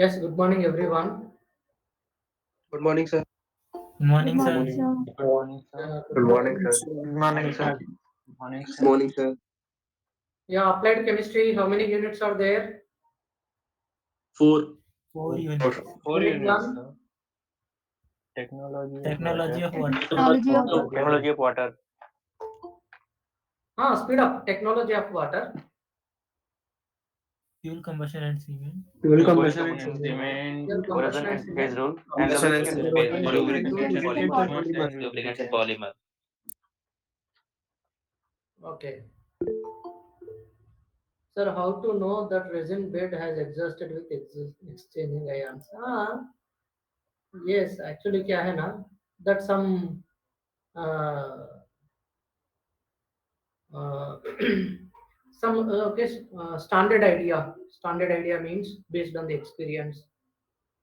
Yes, good morning, everyone. Good morning, sir. Good Good morning, sir. morning, Morning. sir. Good morning, sir. Good Good morning, morning. sir. Good morning, sir. Good morning, Good sir. morning, sir. Yeah, applied chemistry, how many units are there? Four. Four Four. units. Four Unit units, 1, sir. Technology of Technology water. of water. Technology of Technology of Technology of water. speed up, technology of water. fuel combustion and cement. Fuel Fuel combustion combustion and and cement. cement. Fuel combustion Corrosion and and phase cement. rule. And Combustion and lubricants and cement. phase Lubricants and lubricants polymer. and and lubricants and polymer. Okay. Sir, how to know that resin bed has exhausted with exchanging ions? Yes, actually क्या है ना? That uh, uh, standard idea means based on the experience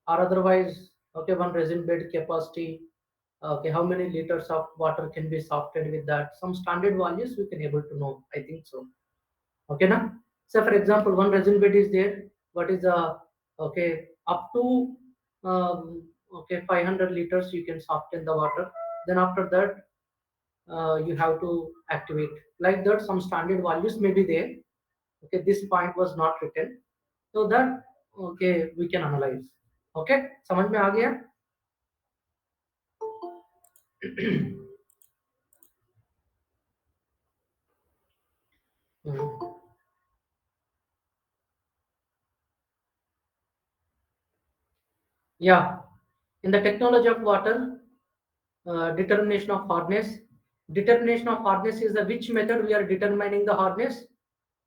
or otherwise okay one resin bed capacity okay how many liters of water can be softened with that some standard values we can able to know I think so okay now so for example one resin bed is there what is the okay up to okay 500 liters you can soften the water then after that you have to activate like that some standard values may be there okay this point was not written so that okay we can analyze okay समझ में आ गया Hmm. Yeah, in the technology of water, determination of hardness. Determination of hardness is the which method we are determining the hardness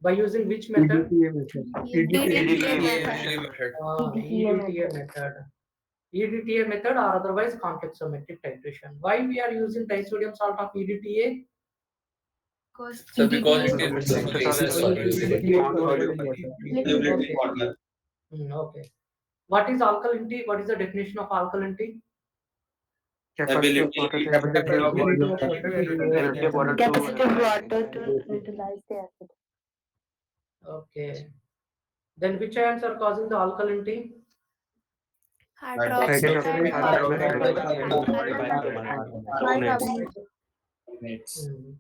by using which method? EDTA method. EDTA EDTA method. method. EDTA EDTA method. method. EDTA method or otherwise complexometric titration. Why we are using disodium salt of EDTA? Because So because EDTA it is is It's a basis solid for water. soluble in water. liquid. Okay. Okay. What is alkalinity? What is the definition of alkalinity? Capacity of water to Ability of water to utilize Ability of the water acid. to Capacity of neutralize the water acid. to utilize the acid. Okay. Then which ions are causing the alkalinity? Hydroxide Hydroxide, and bicarbonate. Hmm.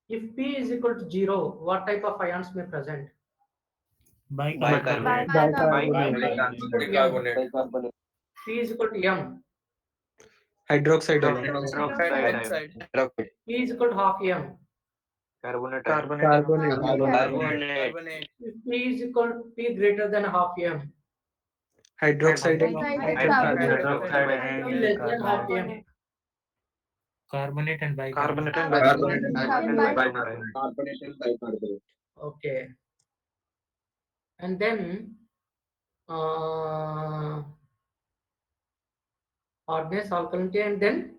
If P is equal to 0, what type of ions may present? Bicarbonate. Bicarbonate. Bicarbonate. P is equal to M. Hydroxide ion. Hydroxide ion. P is equal to half M. Carbonate ion. Carbonate. Carbonate. If P is equal to P greater than half M. Hydroxide ion. Hydroxide P and less than half carbonate. M. Carbonate and Carbonate bicarbonate. and Carbonate bicarbonate. and Okay. And then uh, hardness, alkalinity, and then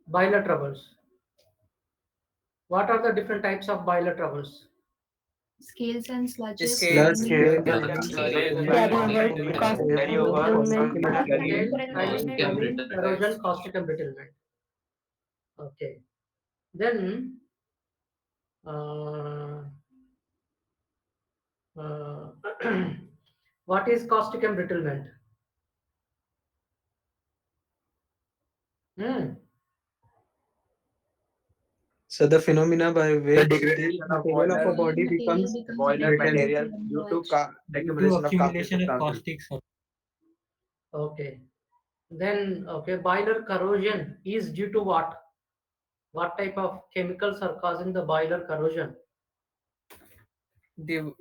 boiler troubles. What are the different types of boiler troubles? Scales and sludges. Plus Scales scale, and sludges Carry and over carry caustic over. embrittlement. Scale, tiling, foaming, erosion, caustic embrittlement. Okay. Then uh, uh, what is caustic embrittlement? Hmm. so the phenomena by which the material of a Material body becomes becomes brittle Due to accumulation of caustic substance. Okay. Then okay, boiler corrosion is due to what? What type of chemicals are causing the boiler corrosion?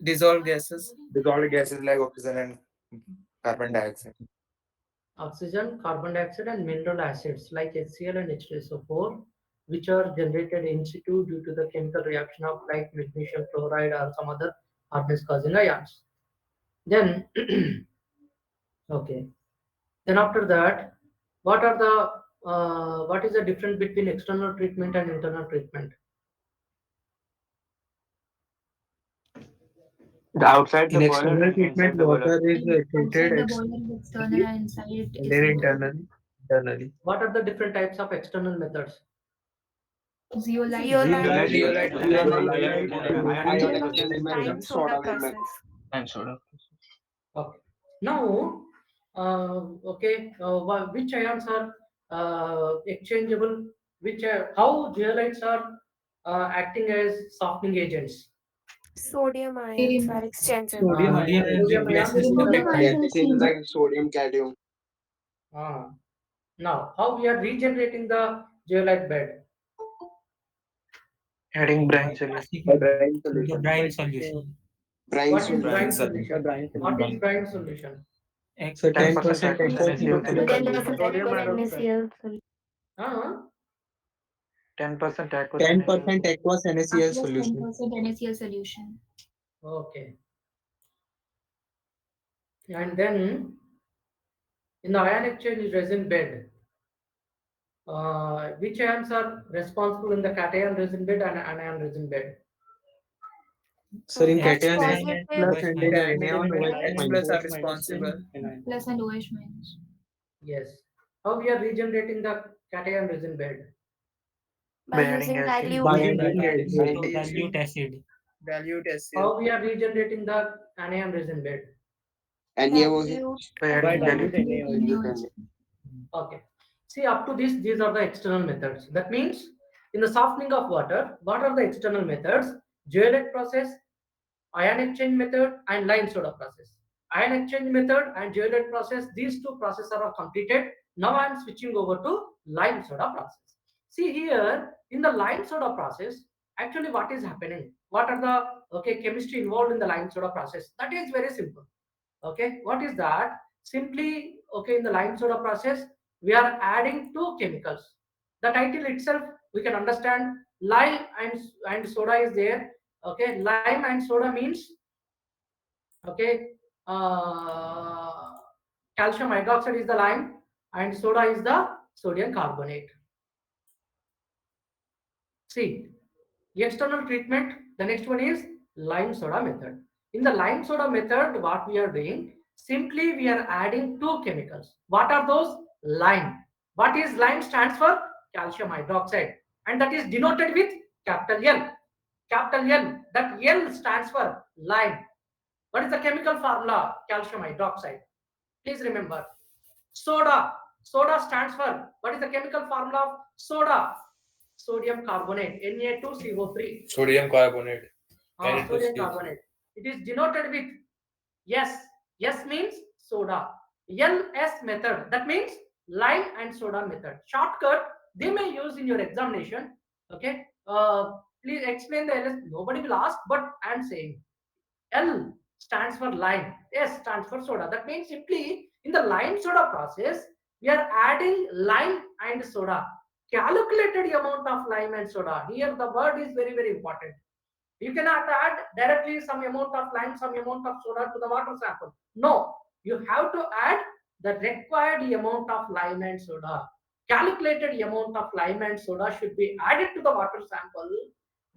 Dissolved gases. dissolved gases like oxygen and carbon dioxide. Oxygen, carbon dioxide, and mineral acids like HCl and H2SO4, which are generated in situ due to the chemical reaction of like magnesium chloride or some other hardness causing ions. Then, okay. Then after that, what are the what is the difference between external treatment and internal treatment? The outside In the boiler external and treatment, inside the boiler. water is treated Outside the boiler is external and inside it and is then internal. internally. What are the different types of external methods? Zeolite. Zeolite, Zeolite. ion Zeolite, ion ion ion ion ion process, and soda. Okay. Now, which ions are exchangeable? How zeolites are acting as softening agents? Sodium ions Sodium. are exchangeable. Sodium ion Sodium replaces ion. the Sodium ion cation. is Like sodium cation. Ah. Now, how we are regenerating the zeolite bed? Adding brine solution. The brine solution. Brine What is solution. brine solution. solution? What is brine solution? So 10% 10% aqueous aqueous NaCl Then solution. there's a sodium liquid hydroxide. NaCl solution. Ah, 10% aqueous 10% NaCl. aqueous NaCl Aqueous solution. 10% NaCl solution. okay. And then in the ion exchange resin bed, which ions are responsible in the cation resin bed and anion resin bed? So in H cation H positive. plus and in minus. anion OH minus. are responsible. Plus and OH minus. Yes. How we are regenerating the cation resin bed? By By adding using acid. By dilute. adding Dilute acid. dilute acid. How we are regenerating the anion resin bed? NaOH. Dilute. By adding dilute. NaOH. Okay. See, up to this, these are the external methods. That means, in the softening of water, what are the external methods? Zeolite process, ion exchange method, and lime soda process. Ion exchange method and zeolite process, these two processes are completed. Now I am switching over to lime soda process. See here, in the lime soda process, actually what is happening? What are the chemistry involved in the lime soda process? That is very simple. Okay, what is that? Simply, in the lime soda process, we are adding two chemicals. The title itself, we can understand lime and soda is there. Okay, lime and soda means, okay, uh, calcium hydroxide is the lime and soda is the sodium carbonate. See, the external treatment, the next one is lime soda method. In the lime soda method, what we are doing, simply we are adding two chemicals. What are those? Lime. What is lime stands for? Calcium hydroxide. And that is denoted with capital L. Capital L. That L stands for lime. What is the chemical formula? Calcium hydroxide. Please remember. Soda. Soda stands for, what is the chemical formula of soda? Sodium carbonate, Na2CO3. Sodium carbonate. Sodium carbonate. It is denoted with S. S means soda. LS method. That means lime and soda method. Shortcut they may use in your examination. Okay. Please explain the LS. Nobody will ask, but I am saying L stands for lime. S stands for soda. That means simply in the lime soda process, we are adding lime and soda. Calculated amount of lime and soda. Here the word is very, very important. You cannot add directly some amount of lime, some amount of soda to the water sample. No, you have to add the required amount of lime and soda. Calculated amount of lime and soda should be added to the water sample.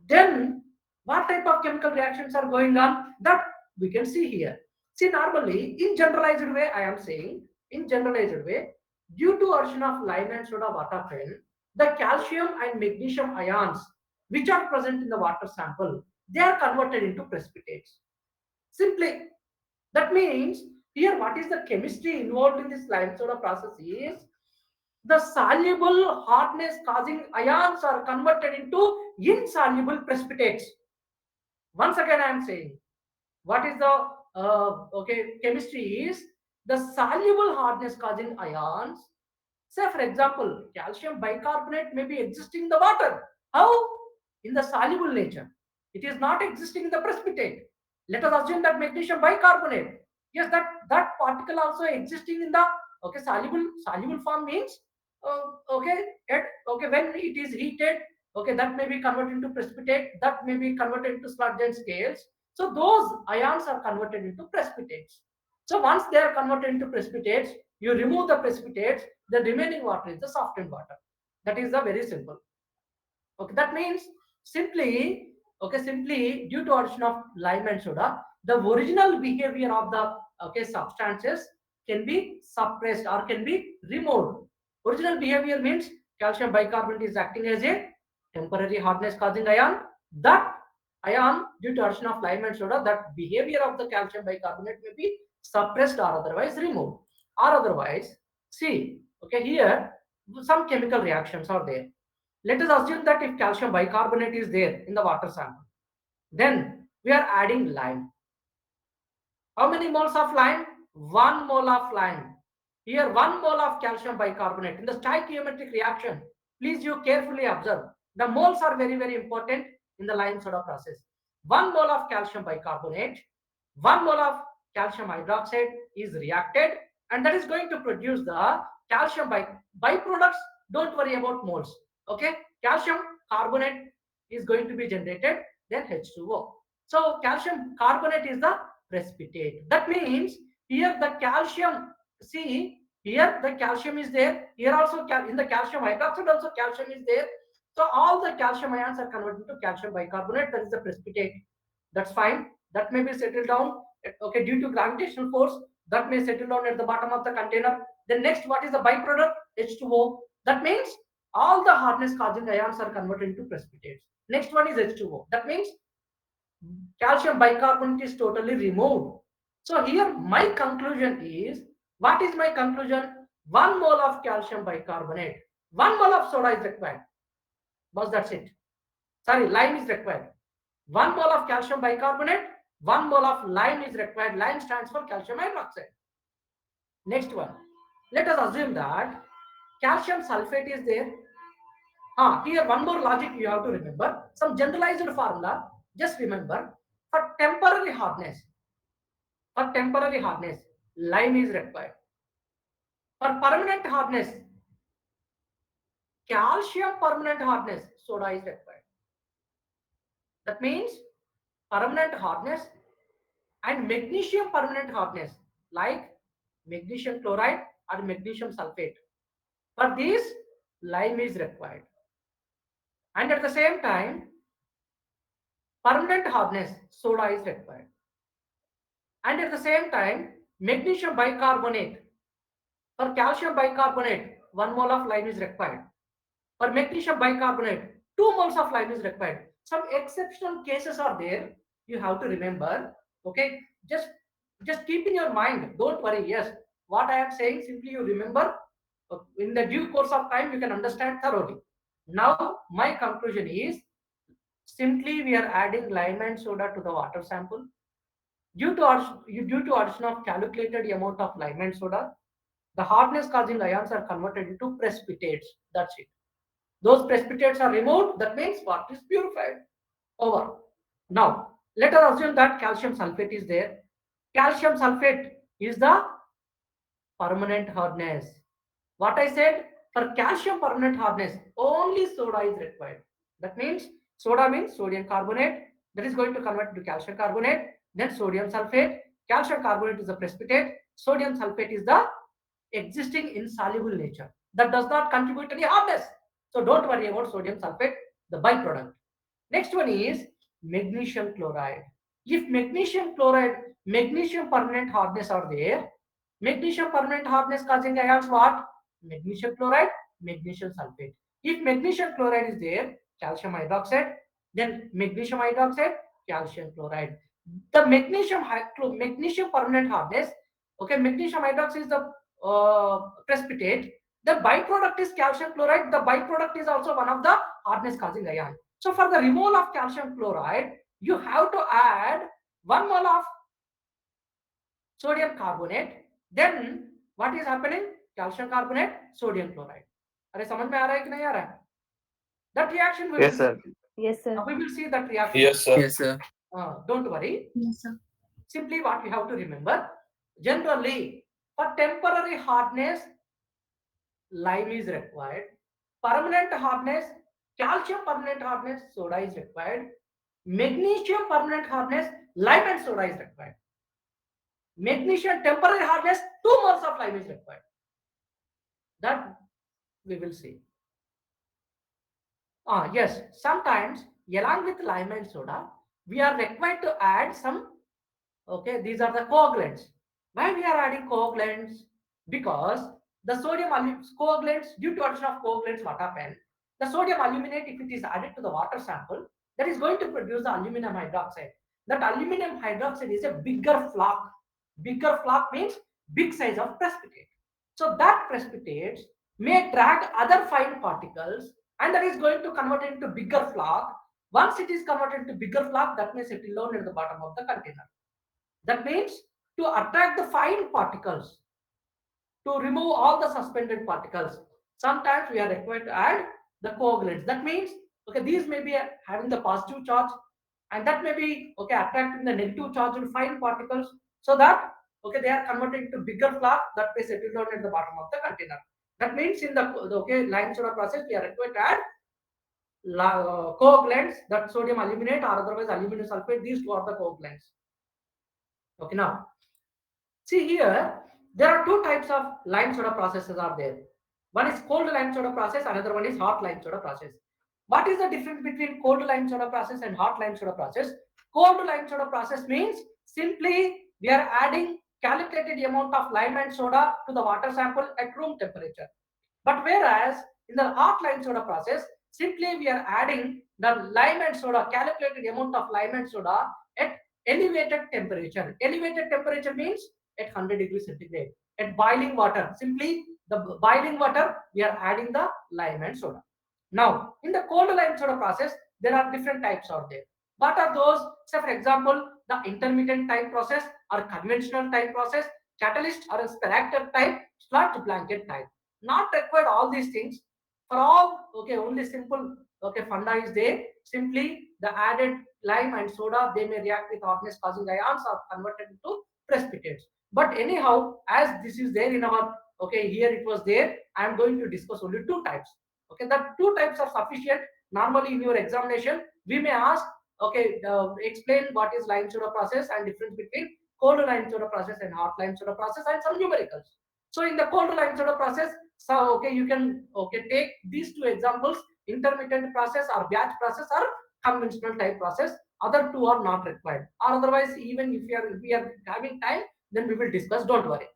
Then, what type of chemical reactions are going on? That we can see here. See, normally, in generalized way, I am saying, in generalized way, due to addition of lime and soda water film, the calcium and magnesium ions which are present in the water sample, they are converted into precipitates. Simply, that means here what is the chemistry involved in this lime soda process is the soluble hardness causing ions are converted into insoluble precipitates. Once again, I am saying what is the chemistry is the soluble hardness causing ions. Say, for example, calcium bicarbonate may be existing in the water. How? In the soluble nature. It is not existing in the precipitate. Let us assume that magnesium bicarbonate. Yes, that particle also existing in the soluble form means when it is heated, that may be converted into precipitate, that may be converted into sludge and scales. So those ions are converted into precipitates. So once they are converted into precipitates, you remove the precipitates, the remaining water is the softened water. That is the very simple. Okay, that means simply due to addition of lime and soda, the original behavior of the substances can be suppressed or can be removed. Original behavior means calcium bicarbonate is acting as a temporary hardness causing ion. That ion, due to addition of lime and soda, that behavior of the calcium bicarbonate may be suppressed or otherwise removed. Or otherwise, see, okay, here some chemical reactions are there. Let us assume that if calcium bicarbonate is there in the water sample, then we are adding lime. How many moles of lime? 1 mole of lime. Here 1 mole of calcium bicarbonate. In the stoichiometric reaction, please you carefully observe. The moles are very, very important in the lime soda process. 1 mole of calcium bicarbonate, 1 mole of calcium hydroxide is reacted, and that is going to produce the calcium byproducts. Don't worry about moles. Okay, calcium carbonate is going to be generated, then H2O. So calcium carbonate is the precipitate. That means here the calcium, see here the calcium is there, here also in the calcium hydroxide also calcium is there. So all the calcium ions are converted to calcium bicarbonate, that is the precipitate. That's fine, that may be settled down, okay, due to gravitational force, that may settle down at the bottom of the container. Then next, what is the byproduct? H2O. That means all the hardness causing ions are converted into precipitates. Next one is H2O. That means calcium bicarbonate is totally removed. So here my conclusion is, what is my conclusion? 1 mole of calcium bicarbonate, 1 mole of soda is required. But that's it. Sorry, lime is required. 1 mole of calcium bicarbonate, 1 mole of lime is required. Lime stands for calcium hydroxide. Next one. Let us assume that calcium sulfate is there. Here one more logic you have to remember. Some generalized formula. Just remember, for temporary hardness, lime is required. For permanent hardness, calcium permanent hardness, soda is required. That means permanent hardness and magnesium permanent hardness, like magnesium chloride or magnesium sulfate. For this, lime is required. And at the same time, permanent hardness, soda is required. And at the same time, magnesium bicarbonate. For calcium bicarbonate, 1 mole of lime is required. For magnesium bicarbonate, 2 moles of lime is required. Some exceptional cases are there. You have to remember. Okay, just keep in your mind. Don't worry. Yes, what I am saying, simply you remember. In the due course of time, you can understand thoroughly. Now, my conclusion is, simply we are adding lime and soda to the water sample. Due to addition of calculated amount of lime and soda, the hardness causing ions are converted into precipitates. That's it. Those precipitates are removed. That means water is purified. Over. Now, let us assume that calcium sulfate is there. Calcium sulfate is the permanent hardness. What I said, for calcium permanent hardness, only soda is required. That means soda means sodium carbonate. That is going to convert to calcium carbonate. Then sodium sulfate. Calcium carbonate is the precipitate. Sodium sulfate is the existing insoluble nature. That does not contribute any hardness. So don't worry about sodium sulfate, the byproduct. Next one is magnesium chloride. If magnesium chloride, magnesium permanent hardness are there, magnesium permanent hardness causing ions what? Magnesium chloride, magnesium sulfate. If magnesium chloride is there, calcium hydroxide, then magnesium hydroxide, calcium chloride. The magnesium permanent hardness, okay, magnesium hydroxide is the precipitate. The byproduct is calcium chloride. The byproduct is also one of the hardness causing ion. So for the removal of calcium chloride, you have to add 1 mole of sodium carbonate. Then what is happening? Calcium carbonate, sodium chloride. अरे समझ में आ रहा है कि नहीं आ रहा है? That reaction will Yes, sir. Yes, sir. we will see that reaction. Yes, sir. Yes, sir. Don't worry. Yes, sir. Simply what we have to remember, generally for temporary hardness, lime is required. Permanent hardness, calcium permanent hardness, soda is required. Magnesium permanent hardness, lime and soda is required. Magnesium temporary hardness, 2 moles of lime is required. That we will see. Yes, sometimes along with lime and soda, we are required to add some, okay, these are the coagulants. Why we are adding coagulants? Because the sodium coagulants, due to addition of coagulants, what happens? The sodium aluminate, if it is added to the water sample, that is going to produce the aluminum hydroxide. That aluminum hydroxide is a bigger flock. Bigger flock means big size of precipitate. So that precipitates may drag other fine particles, and that is going to convert into bigger flock. Once it is converted into bigger flock, that may settle down at the bottom of the container. That means to attract the fine particles, to remove all the suspended particles, sometimes we are required to add the coagulants. That means, okay, these may be having the positive charge, and that may be, okay, attracting the negative charge and fine particles, so that, okay, they are converted into bigger flock that may settle down at the bottom of the container. That means in the okay lime soda process, we are required to add coagulants, that sodium aluminate or otherwise aluminum sulfate. These two are the coagulants. Okay, now see here, there are two types of lime soda processes are there. One is cold lime soda process, another one is hot lime soda process. What is the difference between cold lime soda process and hot lime soda process? Cold lime soda process means simply we are adding calculated amount of lime and soda to the water sample at room temperature. But whereas in the hot lime soda process, simply we are adding the lime and soda, calculated amount of lime and soda at elevated temperature. Elevated temperature means at 100 degrees centigrade. At boiling water, simply the boiling water, we are adding the lime and soda. Now, in the cold lime soda process, there are different types out there. What are those? Say, for example, the intermittent type process or conventional type process, catalyst or a sparactor type, sludge blanket type. Not required all these things. For all, okay, only simple, okay, funda is there. Simply the added lime and soda, they may react with hotness causing ions or converted into precipitates. But anyhow, as this is there in our, okay, here it was there, I am going to discuss only two types. Okay, the two types are sufficient. Normally in your examination, we may ask, okay, explain what is lime soda process and difference between cold lime soda process and hot lime soda process and some numericals. So in the cold lime soda process, so okay, you can, okay, take these two examples, intermittent process or batch process or conventional type process. Other two are not required. Or otherwise, even if we are having time, then we will discuss. Don't worry.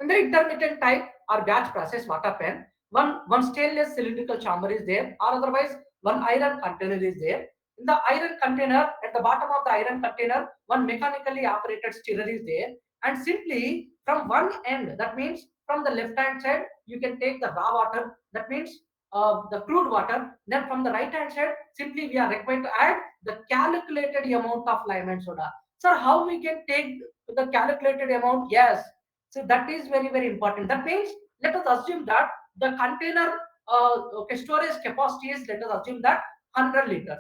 In the intermittent type or batch process, what happen? One stainless cylindrical chamber is there, or otherwise one iron container is there. In the iron container, at the bottom of the iron container, one mechanically operated stirrer is there, and simply from one end, that means from the left hand side, you can take the raw water. That means the crude water. Then from the right hand side, simply we are required to add the calculated amount of lime and soda. Sir, how we can take the calculated amount? Yes, so that is very, very important. That means let us assume that the container okay, storage capacity is, let us assume that 100 liters.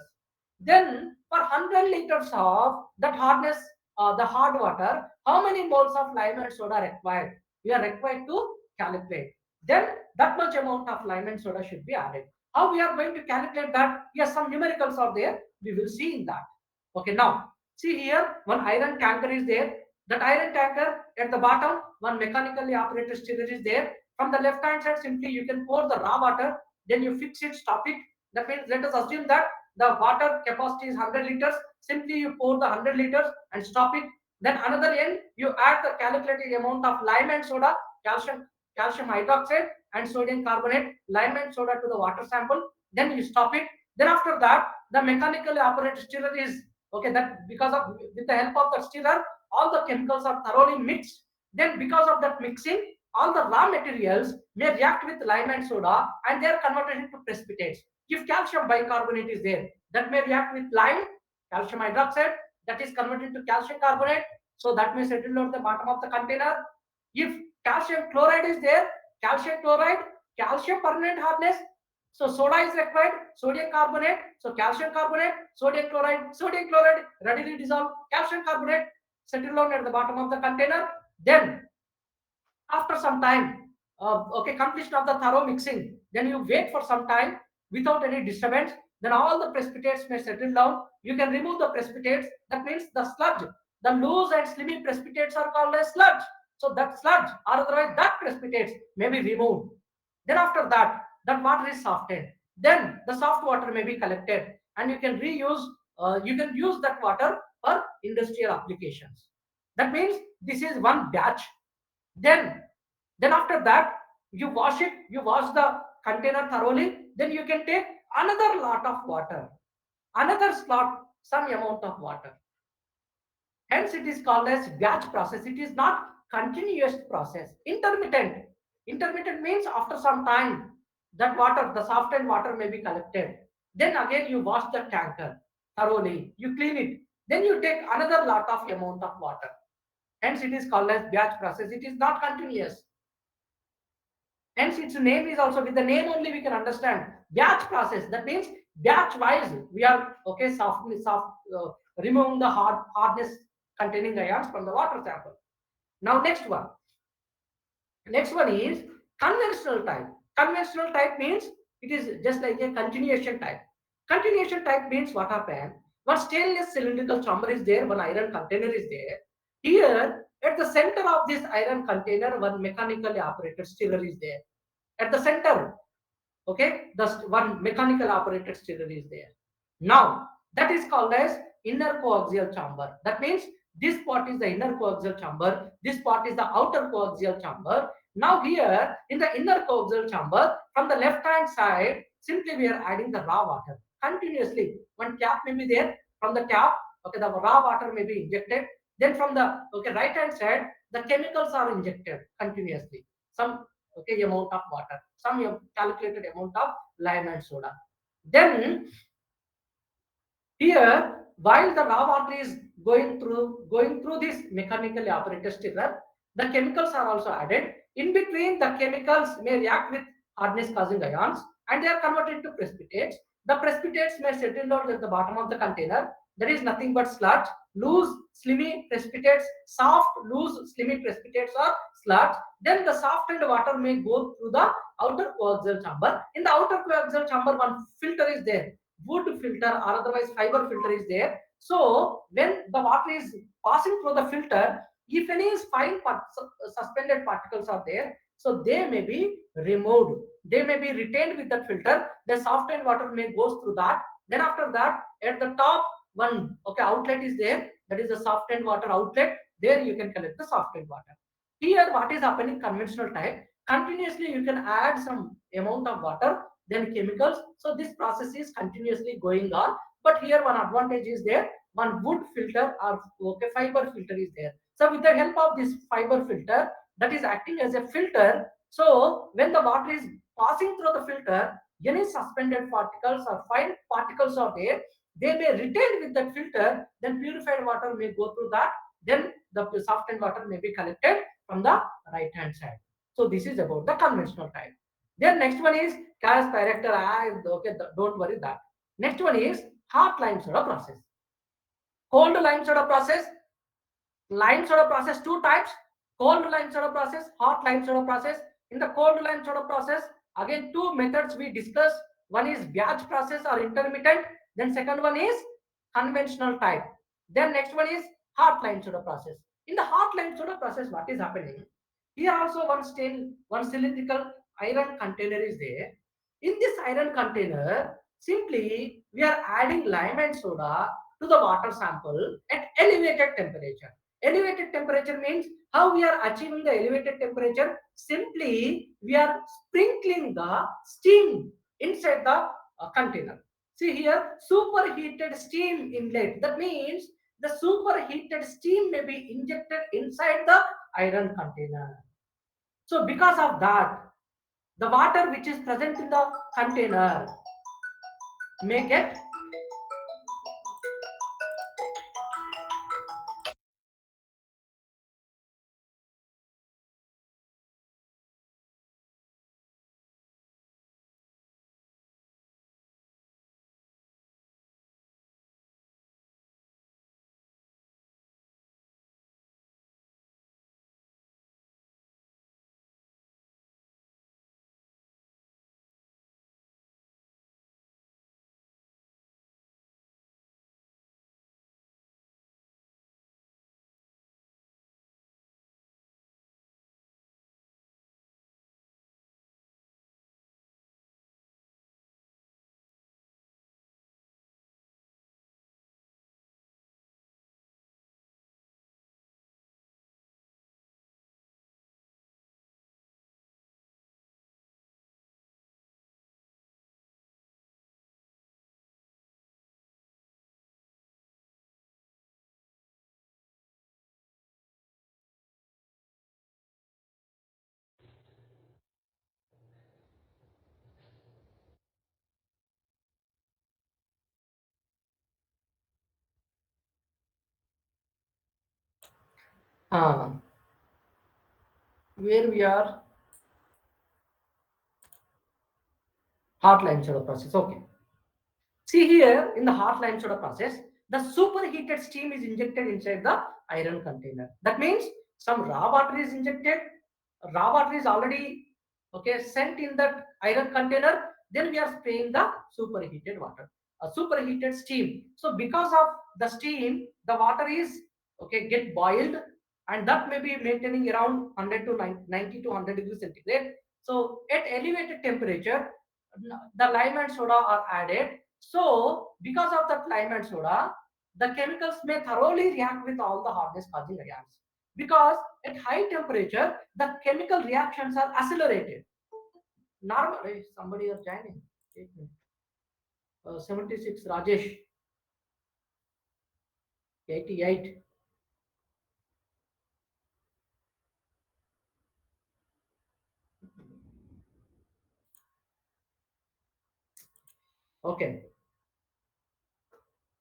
Then for 100 liters of that hardness, the hard water, how many moles of lime and soda required? We are required to calculate. Then that much amount of lime and soda should be added. How we are going to calculate that? Yes, some numericals are there. We will see in that. Okay, now see here, one iron tanker is there. That iron tanker at the bottom, one mechanically operated stirrer is there. From the left hand side, simply you can pour the raw water, then you fix it, stop it. That means let us assume that the water capacity is 100 liters. Simply you pour the 100 liters and stop it. Then another end, you add the calculated amount of lime and soda, calcium hydroxide and sodium carbonate, lime and soda to the water sample. Then you stop it. Then after that, the mechanically operated stirrer is, okay, that because of, with the help of the stirrer, all the chemicals are thoroughly mixed. Then because of that mixing, all the raw materials may react with lime and soda and they are converted into precipitates. If calcium bicarbonate is there, that may react with lime, calcium hydroxide, that is converted into calcium carbonate, so that may settle at the bottom of the container. If calcium chloride is there, calcium chloride, calcium permanent hardness, so soda is required, sodium carbonate, so calcium carbonate, sodium chloride readily dissolve, calcium carbonate settle down at the bottom of the container. Then after some time, okay, completion of the thorough mixing, then you wait for some time without any disturbance. Then all the precipitates may settle down. You can remove the precipitates. That means the sludge, the loose and slimy precipitates are called as sludge. So that sludge or otherwise that precipitates may be removed. Then after that, that water is softened. Then the soft water may be collected and you can reuse, you can use that water for industrial applications. That means this is one batch. Then after that, you wash it, you wash the container thoroughly, then you can take another lot of water, another slot, some amount of water. Hence, it is called as batch process. It is not continuous process. Intermittent. Intermittent means after some time, that water, the softened water may be collected. Then again, you wash the tanker thoroughly. You clean it. Then you take another lot of amount of water. Hence, it is called as batch process. It is not continuous. Hence, its name is also, with the name only we can understand batch process. That means batch wise we are removing the hardness containing ions from the water sample. Now next one. Next one is conventional type. Conventional type means it is just like a continuation type. Continuation type means what happened? One stainless cylindrical chamber is there, one iron container is there. Here, at the center of this iron container, one mechanically operated stirrer is there. At the center, okay, the one mechanical operated stirrer is there. Now, that is called as inner coaxial chamber. That means this part is the inner coaxial chamber, this part is the outer coaxial chamber. Now here in the inner coaxial chamber, from the left hand side, simply we are adding the raw water continuously. One tap may be there. From the tap, okay, the raw water may be injected. Then from the right hand side, the chemicals are injected continuously. Some amount of water, some calculated amount of lime and soda. Then here, while the raw water is going through this mechanically operated stirrer, the chemicals are also added. In between, the chemicals may react with hardness causing ions and they are converted into precipitates. The precipitates may settle down at the bottom of the container. There is nothing but sludge, loose, slimy precipitates, soft, loose, slimy precipitates or sludge. Then the softened water may go through the outer coaxial chamber. In the outer coaxial chamber, one filter is there. Wood filter or otherwise fiber filter is there. So when the water is passing through the filter, if any fine suspended particles are there, so they may be removed. They may be retained with that filter. The softened water may go through that. Then after that, at the top, one outlet is there. That is the softened water outlet. There you can collect the softened water. Here, what is happening conventional type? Continuously, you can add some amount of water, then chemicals. So this process is continuously going on. But here, one advantage is there. One wood filter or fiber filter is there. So with the help of this fiber filter, that is acting as a filter. So when the water is passing through the filter, any suspended particles or fine particles are there, they may retain with that filter. Then purified water may go through that. Then the softened water may be collected from the right hand side. So this is about the conventional type. Then next one is Cass Pyrector. Don't worry that. Next one is hot lime soda process. Cold lime soda process. Lime soda process, two types. Cold lime soda process, hot lime soda process. In the cold lime soda process, again two methods we discussed. One is batch process or intermittent. Then second one is conventional type. Then next one is hot lime soda process. In the hot lime soda process, what is happening? Here also one cylindrical iron container is there. In this iron container, simply we are adding lime and soda to the water sample at elevated temperature. Elevated temperature means how we are achieving the elevated temperature? Simply we are sprinkling the steam inside the container. See here, superheated steam inlet. That means the superheated steam may be injected inside the iron container. So because of that, the water which is present in the container may get Where we are, hot lime soda process. Okay. See here in the hot lime soda process, the superheated steam is injected inside the iron container. That means some raw water is injected. Raw water is already sent in that iron container. Then we are spraying the superheated water, a superheated steam. So because of the steam, the water is get boiled, and that may be maintaining around 100 to 90 to 100 degrees centigrade. So at elevated temperature, the lime and soda are added. So because of that lime and soda, the chemicals may thoroughly react with all the hardness causing ions. Because at high temperature, the chemical reactions are accelerated. Normally, somebody is joining. 76 Rajesh. 88. Okay.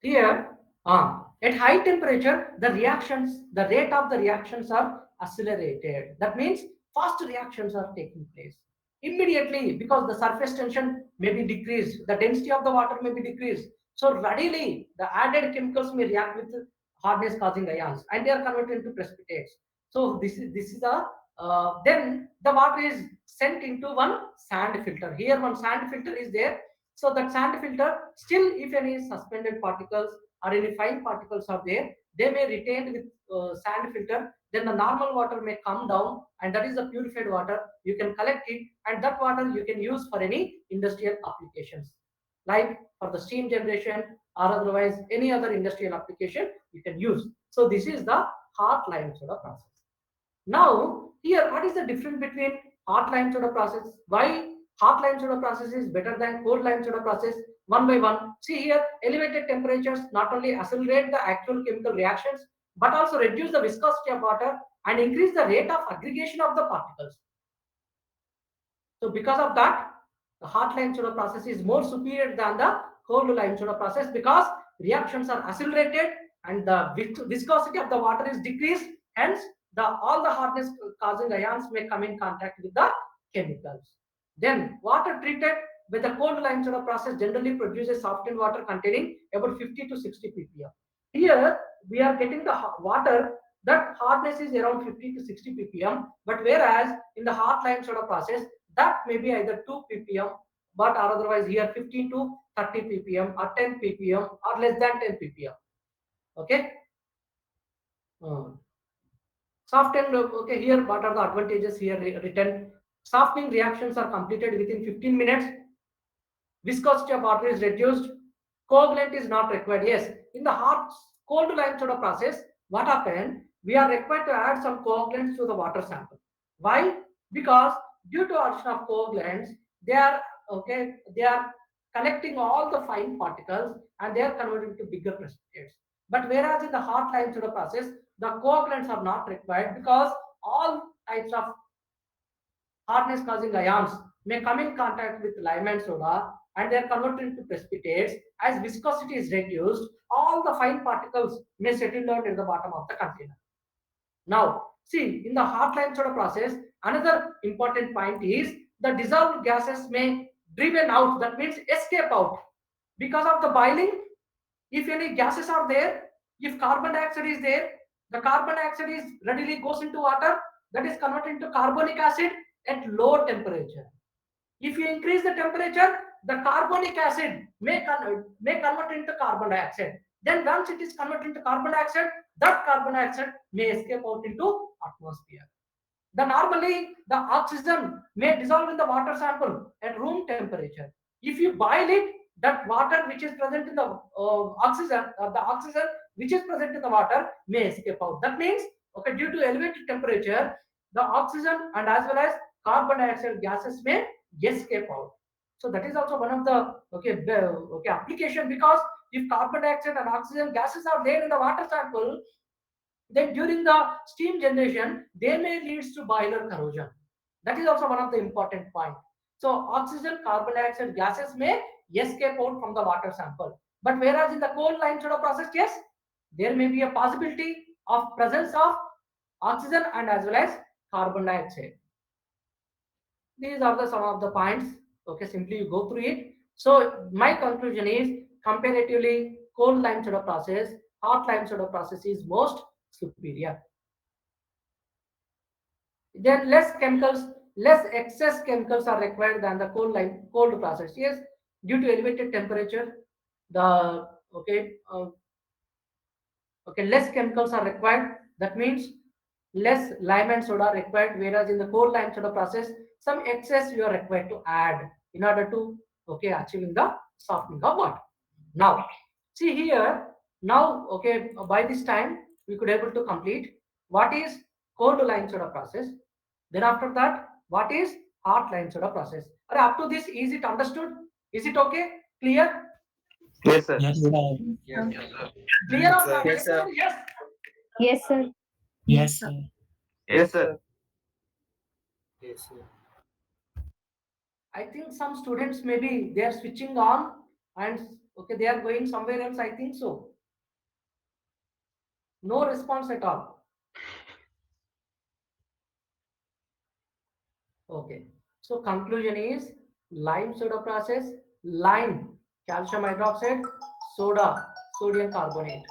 Here, at high temperature, the rate of the reactions are accelerated. That means fast reactions are taking place immediately, because the surface tension may be decreased, the density of the water may be decreased. So readily, the added chemicals may react with hardness causing ions, and they are converted into precipitates. So this is a then the water is sent into one sand filter. Here one sand filter is there. So that sand filter, still if any suspended particles or any fine particles are there, they may retain with sand filter. Then the normal water may come down, and that is the purified water. You can collect it, and that water you can use for any industrial applications, like for the steam generation or otherwise any other industrial application you can use. So this is the hot lime soda process. Now, here, what is the difference between hot lime soda process? Why hot lime soda process is better than cold lime soda process? One by one. See here, elevated temperatures not only accelerate the actual chemical reactions, but also reduce the viscosity of water and increase the rate of aggregation of the particles. So because of that, the hot lime soda process is more superior than the cold lime soda process, because reactions are accelerated and the viscosity of the water is decreased. Hence, all the hardness causing ions may come in contact with the chemicals. Then water treated with the cold lime soda process generally produces softened water containing about 50 to 60 ppm. Here we are getting the water that hardness is around 50 to 60 ppm, but whereas in the hot lime soda process, that may be either 2 ppm, but or otherwise here 15 to 30 ppm or 10 ppm or less than 10 ppm. Okay. Softened, okay, here what are the advantages here written? Softening reactions are completed within 15 minutes. Viscosity of water is reduced. Coagulant is not required. Yes, in the cold lime soda process, what happened? We are required to add some coagulants to the water sample. Why? Because due to addition of coagulants, they are collecting all the fine particles and they are converted to bigger precipitates. But whereas in the hot lime soda process, the coagulants are not required, because all types of hardness causing ions may come in contact with lime and soda, and they are converted into precipitates. As viscosity is reduced, all the fine particles may settle down at the bottom of the container. Now, see, in the hot lime soda process, another important point is the dissolved gases may driven out, that means escape out. Because of the boiling, if any gases are there, if carbon dioxide is there, the carbon dioxide is readily goes into water, that is converted into carbonic acid at low temperature. If you increase the temperature, the carbonic acid may convert into carbon dioxide. Then once it is converted into carbon dioxide, that carbon dioxide may escape out into atmosphere. Normally the oxygen may dissolve in the water sample at room temperature. If you boil it, that water which is present in the oxygen which is present in the water may escape out. That means, okay, due to elevated temperature, the oxygen and as well as carbon dioxide gases may escape out. So that is also one of the application, because if carbon dioxide and oxygen gases are there in the water sample, then during the steam generation, they may lead to boiler corrosion. That is also one of the important point. So oxygen, carbon dioxide gases may escape out from the water sample. But whereas in the cold lime soda process, yes, there may be a possibility of presence of oxygen and as well as carbon dioxide. These are the some of the points. Okay, simply you go through it. So my conclusion is comparatively cold lime soda process, hot lime soda process is most superior. Then less excess chemicals are required than the cold process. Yes, due to elevated temperature, the less chemicals are required. That means less lime and soda required. Whereas in the cold lime soda process, some excess you are required to add in order to achieving the softening of water. Now, see here. Now, by this time we could able to complete what is cold lime soda process. Then after that, what is hot lime soda process? Are up to this, is it understood? Is it okay? Clear? Yes, sir. Yes, sir. Clear or not? Yes, sir. Yes. Yes, sir. Yes, sir. Yes, sir. Yes, sir. I think some students maybe they are switching on and they are going somewhere else. I think so. No response at all. Okay. So conclusion is lime soda process, lime, calcium hydroxide, soda, sodium carbonate.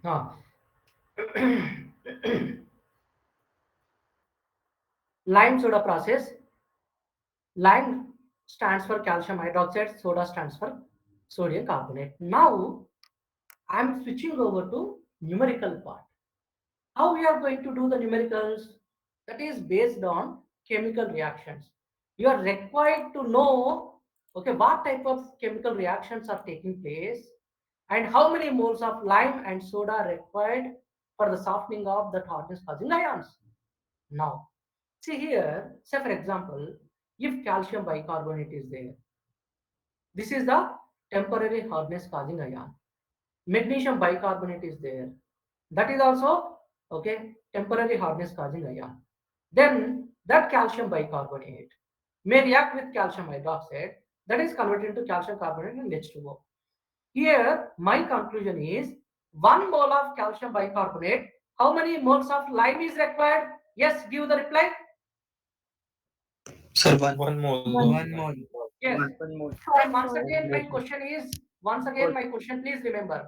Now, lime soda process. Lime stands for calcium hydroxide, soda stands for sodium carbonate. Now, I am switching over to numerical part. How we are going to do the numericals? That is based on chemical reactions. You are required to know what type of chemical reactions are taking place and how many moles of lime and soda are required for the softening of the hardness causing ions. Now, see here, say for example, if calcium bicarbonate is there, this is the temporary hardness causing ion. Magnesium bicarbonate is there, that is also temporary hardness causing ion. Then that calcium bicarbonate may react with calcium hydroxide, that is converted into calcium carbonate and H2O. Here my conclusion is 1 mole of calcium bicarbonate, how many moles of lime is required? Yes, give the reply. Sir, One more. One more. Yes. one more. And once again my question, please remember,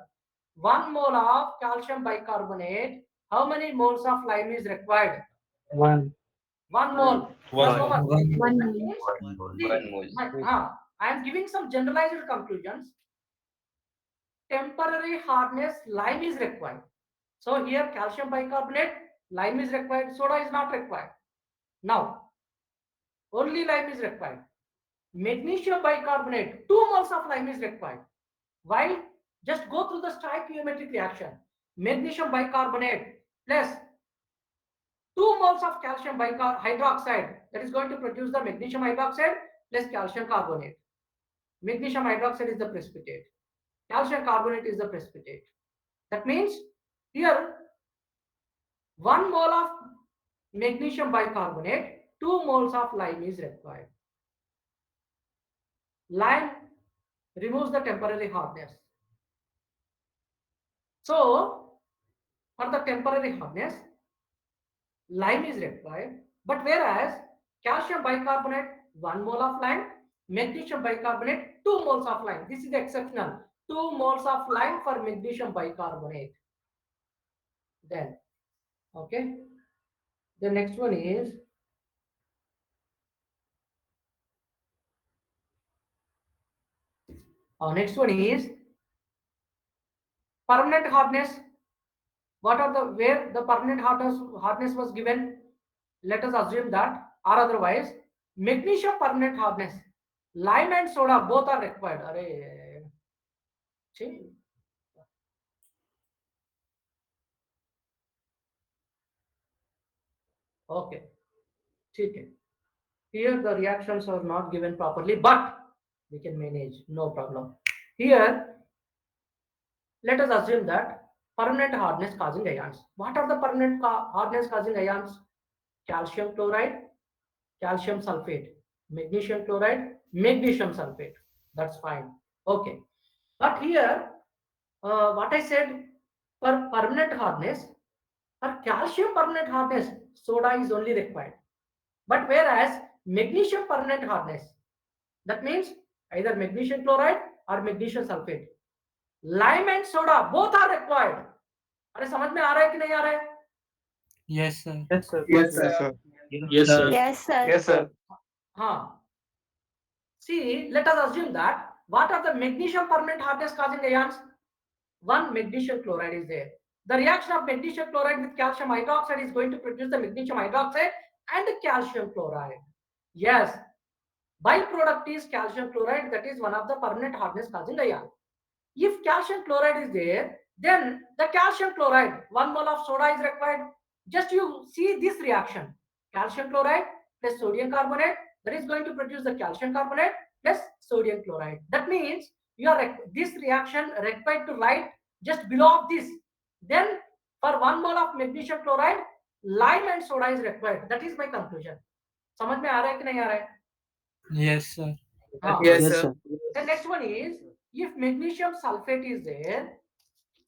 1 mole of calcium bicarbonate, how many moles of lime is required? One. 1 mole. One So more. much. One That mole. means, I am giving some generalized conclusions. Temporary hardness lime is required. So here calcium bicarbonate, lime is required, soda is not required. Now only lime is required. Magnesium bicarbonate, 2 moles of lime is required. Why? Just go through the stoichiometric reaction. Magnesium bicarbonate plus 2 moles of calcium hydroxide, that is going to produce the magnesium hydroxide plus calcium carbonate. Magnesium hydroxide is the precipitate. Calcium carbonate is the precipitate. That means here 1 mole of magnesium bicarbonate, 2 moles of lime is required. Lime removes the temporary hardness. So, for the temporary hardness, lime is required. But whereas calcium bicarbonate, 1 mole of lime, magnesium bicarbonate, 2 moles of lime. This is exceptional. 2 moles of lime for magnesium bicarbonate. Then, okay. The next one is permanent hardness. What are the where the permanent hardness was given? Let us assume that, or otherwise, magnesium permanent hardness. Lime and soda both are required. Arey, see? Okay. Okay. Here the reactions are not given properly, but we can manage, no problem. Here, let us assume that permanent hardness causing ions. What are the permanent hardness causing ions? Calcium chloride, calcium sulfate, magnesium chloride, magnesium sulfate. That's fine. Okay. But here, what I said, for permanent hardness, for calcium permanent hardness, soda is only required. But whereas magnesium permanent hardness, that means either magnesium chloride or magnesium sulfate, lime and soda both are required. अरे समझ में आ रहा है कि नहीं आ रहा है? Yes, sir. Yes, sir. Yes, sir. Yes, sir. Yes, sir. Yes, sir. Huh. See, let us assume that what are the magnesium permanent hardness causing ions? One magnesium chloride is there. The reaction of magnesium chloride with calcium hydroxide is going to produce the magnesium hydroxide and calcium chloride. Yes, byproduct is calcium chloride, that is one of the permanent hardness causing ion. If calcium chloride is there, then the calcium chloride, 1 mole of soda is required. Just you see this reaction, calcium chloride plus sodium carbonate, that is going to produce the calcium carbonate plus sodium chloride. That means you are this reaction required to write just below of this. Then for 1 mole of magnesium chloride, lime and soda is required. That is my conclusion. समझ में आ रहा है कि नहीं आ रहा है? Yes, sir. हाँ. Yes, Yes, sir. sir. The next one is, if magnesium sulfate is there,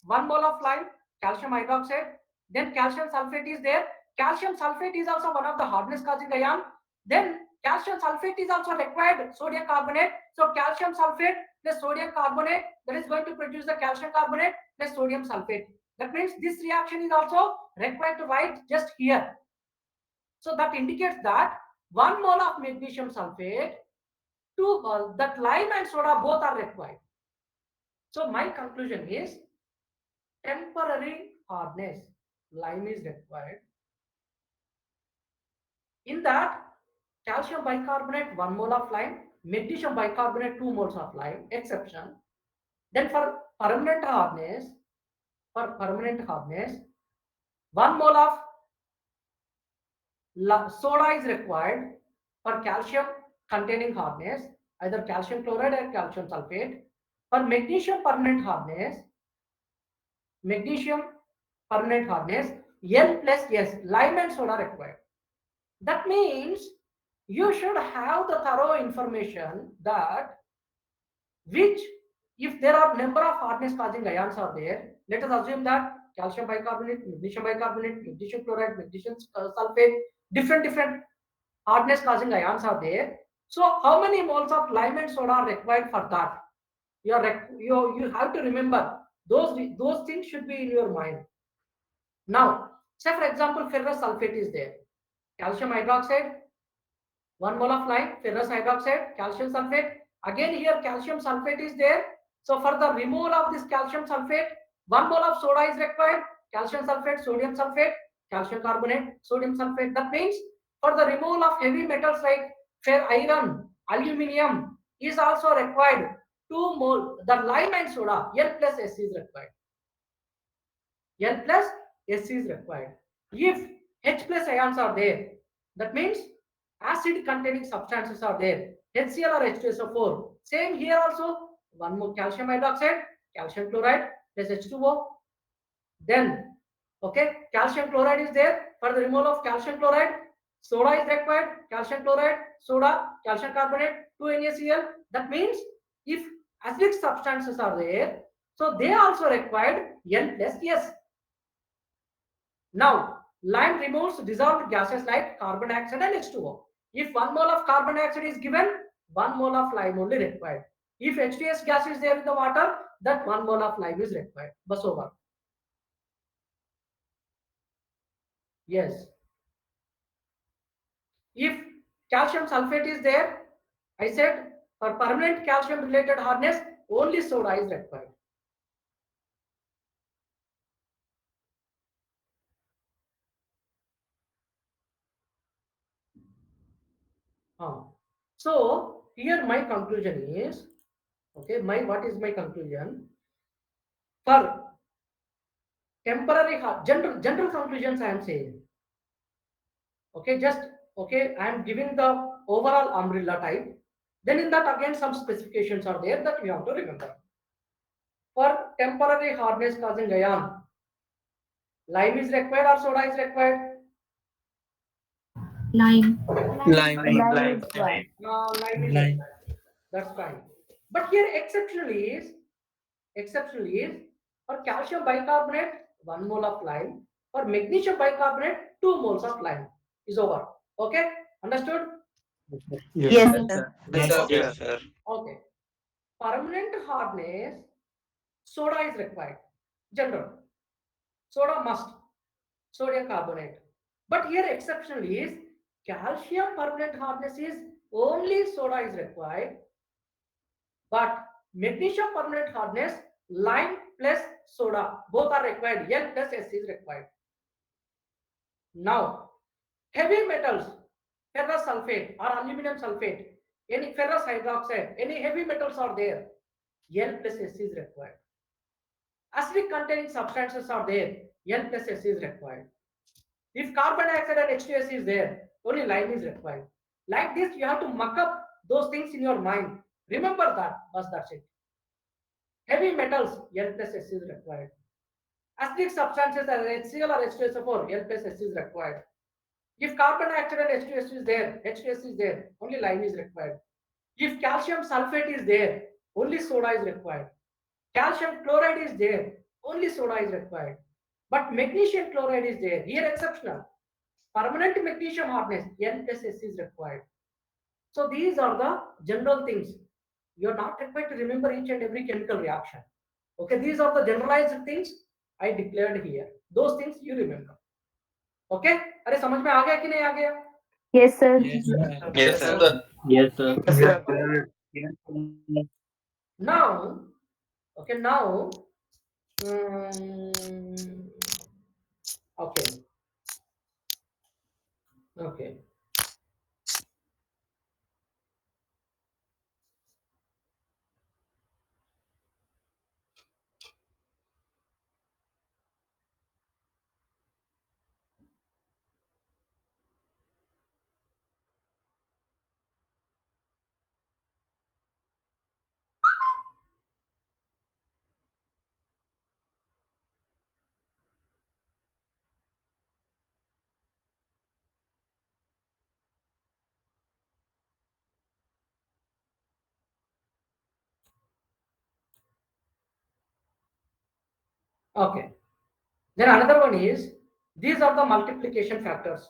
1 mole of lime, calcium hydroxide, then calcium sulfate is there. Calcium sulfate is also one of the hardness causing ion. Then calcium sulfate is also required, sodium carbonate. So calcium sulfate plus sodium carbonate, that is going to produce the calcium carbonate plus sodium sulfate. That means this reaction is also required to write just here. So that indicates that 1 mole of magnesium sulfate, 2 mole, that lime and soda both are required. So my conclusion is temporary hardness, lime is required. In that, calcium bicarbonate 1 mole of lime, magnesium bicarbonate 2 moles of lime, exception. Then for permanent hardness, 1 mole of soda is required for calcium containing hardness, either calcium chloride or calcium sulfate. For magnesium permanent hardness, L plus S, lime and soda required. That means you should have the thorough information that which, if there are number of hardness causing ions are there, let us assume that calcium bicarbonate, magnesium chloride, magnesium sulfate, different hardness causing ions are there. So how many moles of lime and soda are required for that? You have to remember those things should be in your mind. Now, say for example, ferrous sulfate is there. Calcium hydroxide, 1 mole of lime, ferrous hydroxide, calcium sulfate. Again here calcium sulfate is there. So for the removal of this calcium sulfate, 1 mole of soda is required. Calcium sulfate, sodium sulfate, calcium carbonate, sodium sulfate. That means for the removal of heavy metals like iron, aluminium is also required. 2 mole, the lime and soda, L plus S is required. L plus S is required. If H plus ions are there, that means acid containing substances are there, HCl or H2SO4. Same here also, 1 more calcium hydroxide, calcium chloride plus H2O. Then, okay, calcium chloride is there. For the removal of calcium chloride, soda is required, calcium chloride, soda, calcium carbonate, 2 NaCl. That means if acidic substances are there, so they also required N plus S. Now, lime removes dissolved gases like carbon dioxide and H2O. If 1 mole of carbon dioxide is given, 1 mole of lime only required. If H2S gas is there in the water, that 1 mole of lime is required. Bus over. Yes. If calcium sulfate is there, I said for permanent calcium related hardness, only soda is required. So here my conclusion is, okay, what is my conclusion? For temporary general conclusions I am saying. Okay, I am giving the overall umbrella type. Then in that again some specifications are there that we have to remember. For temporary hardness causing ion, lime is required or soda is required? Lime. Lime. Lime is one. Lime is Lime. required. That's fine. But here exceptionally is for calcium bicarbonate 1 mole of lime, for magnesium bicarbonate 2 moles of lime is over. Okay, understood? Yes, sir. Yes, sir. Okay. Permanent hardness, soda is required. General. Soda must. Sodium carbonate. But here exceptionally is calcium permanent hardness is only soda is required. But magnesium permanent hardness, lime plus soda, both are required. L plus S is required. Now, heavy metals, ferrous sulfate or aluminum sulfate, any ferrous hydroxide, any heavy metals are there. L plus S is required. Acidic containing substances are there. L plus S is required. If carbon dioxide and H2S is there, only lime is required. Like this, you have to muck up those things in your mind. Remember that, but that's it. Heavy metals, L plus S is required. Acidic substances as HCl or H2SO4, L plus S is required. If carbon dioxide and H2S is there, H2S is there, only lime is required. If calcium sulfate is there, only soda is required. Calcium chloride is there, only soda is required. But magnesium chloride is there, here exceptional. Permanent magnesium hardness, N plus S is required. So these are the general things. You are not required to remember each and every chemical reaction. Okay, these are the generalized things I declared here. Those things you remember. Okay? अरे समझ में आ गया कि नहीं आ गया? Yes, sir. Yes, sir. Yes, sir. Yes, sir. Now, okay, now, okay, okay. Okay. Then another one is, these are the multiplication factors.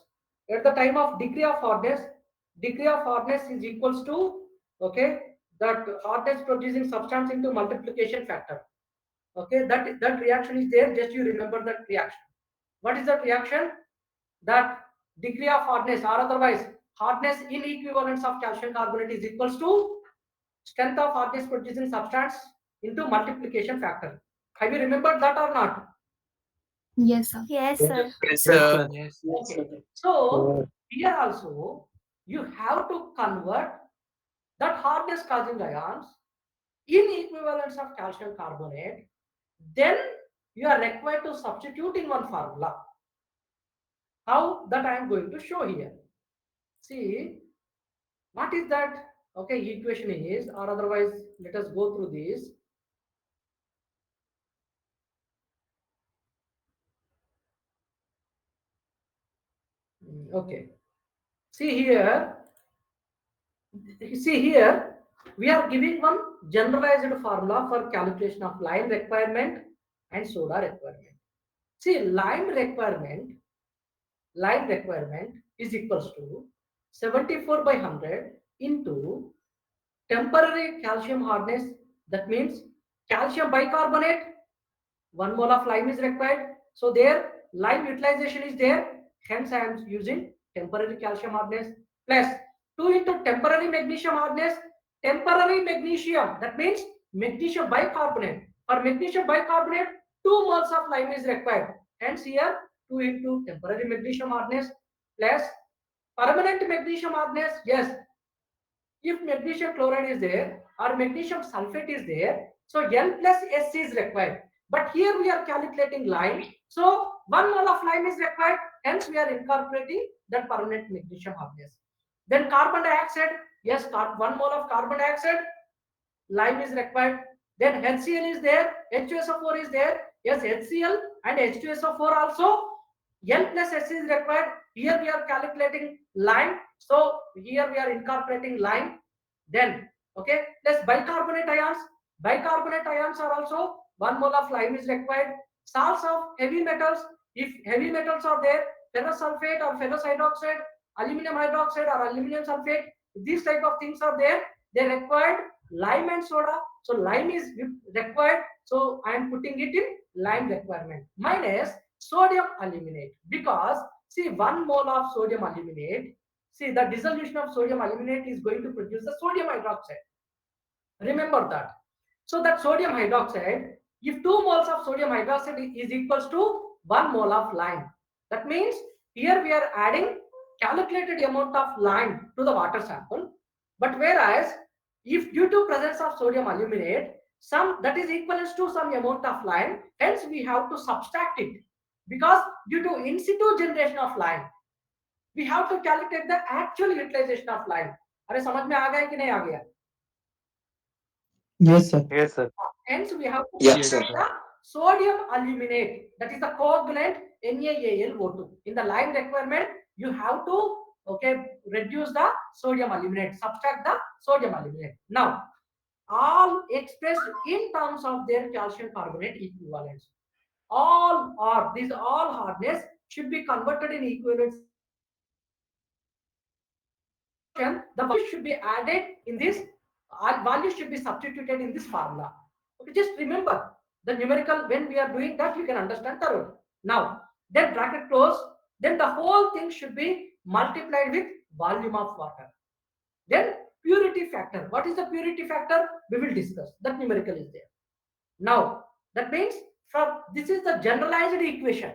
At the time of degree of hardness is equals to, okay, that hardness producing substance into multiplication factor. Okay, that reaction is there, just you remember that reaction. What is that reaction? That degree of hardness or otherwise hardness in equivalence of calcium carbonate is equals to strength of hardness producing substance into multiplication factor. Have you remembered that or not? Yes, sir. Yes, sir. Yes, sir. Yes. Okay. So here also you have to convert that hardness causing ions in equivalence of calcium carbonate. Then you are required to substitute in one formula. How? That I am going to show here. See, what is that? Okay, equation is, or otherwise let us go through this. Okay. See here, we are giving one generalized formula for calculation of lime requirement and soda requirement. See, lime requirement is equals to 74 by 100 into temporary calcium hardness. That means Calcium bicarbonate, 1 mole of lime is required. So there lime utilization is there. Hence I am using temporary calcium hardness plus 2 into temporary magnesium hardness. Temporary magnesium, that means magnesium bicarbonate. For magnesium bicarbonate, 2 moles of lime is required. Hence here 2 into temporary magnesium hardness plus permanent magnesium hardness. Yes, if magnesium chloride is there or magnesium sulfate is there, so L plus S is required. But here we are calculating lime, so 1 mole of lime is required. Hence we are incorporating that permanent magnesium hardness. Then carbon dioxide, yes, 1 mole of carbon dioxide, lime is required. Then HCl is there, H2SO4 is there. Yes, HCl and H2SO4 also. L plus S is required. Here we are calculating lime. So here we are incorporating lime. Then, okay, plus bicarbonate ions. Bicarbonate ions are also 1 mole of lime is required. Salts of heavy metals. If heavy metals are there, ferrous sulfate or ferrous hydroxide, aluminum hydroxide or aluminum sulfate, these type of things are there. They required lime and soda. So lime is required. So I am putting it in lime requirement minus sodium aluminate, because see 1 mole of sodium aluminate, see the dissolution of sodium aluminate is going to produce the sodium hydroxide. Remember that. So that sodium hydroxide, if 2 moles of sodium hydroxide is equals to 1 mole of lime, that means here we are adding calculated amount of lime to the water sample. But whereas if due to presence of sodium aluminate, some that is equivalent to some amount of lime, hence we have to subtract it, because due to in situ generation of lime, we have to calculate the actual utilization of lime. अरे समझ में आ गया कि नहीं आ गया? Yes, sir. Yes, sir. Hence we have to Yes, subtract the sodium aluminate, that is the coagulant NaAlO2. In the lime requirement, you have to reduce the sodium aluminate, subtract the sodium aluminate. Now, all expressed in terms of their calcium carbonate equivalents. All are these all hardness should be converted in equivalents. The value should be added in this, value should be substituted in this formula. Okay, just remember the numerical. When we are doing that, you can understand thoroughly. Now, then bracket close, then the whole thing should be multiplied with volume of water. Then purity factor. What is the purity factor? We will discuss. That numerical is there. Now, that means from this is the generalized equation.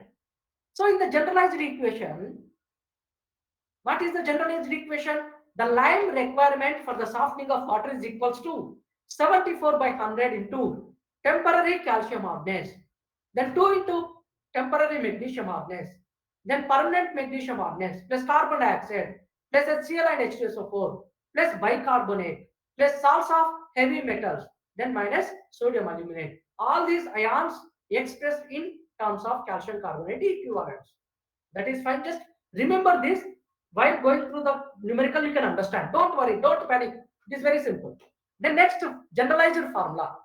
So in the generalized equation, what is the generalized equation? The lime requirement for the softening of water is equals to 74 by 100 into temporary calcium hardness, then 2 into temporary magnesium hardness, then permanent magnesium hardness, plus carbon dioxide, plus HCl and H2SO4, plus bicarbonate, plus salts of heavy metals, then minus sodium aluminate. All these ions expressed in terms of calcium carbonate equivalents. That is fine. Just remember this. While going through the numerical, you can understand. Don't worry, don't panic. It is very simple. The next generalized formula,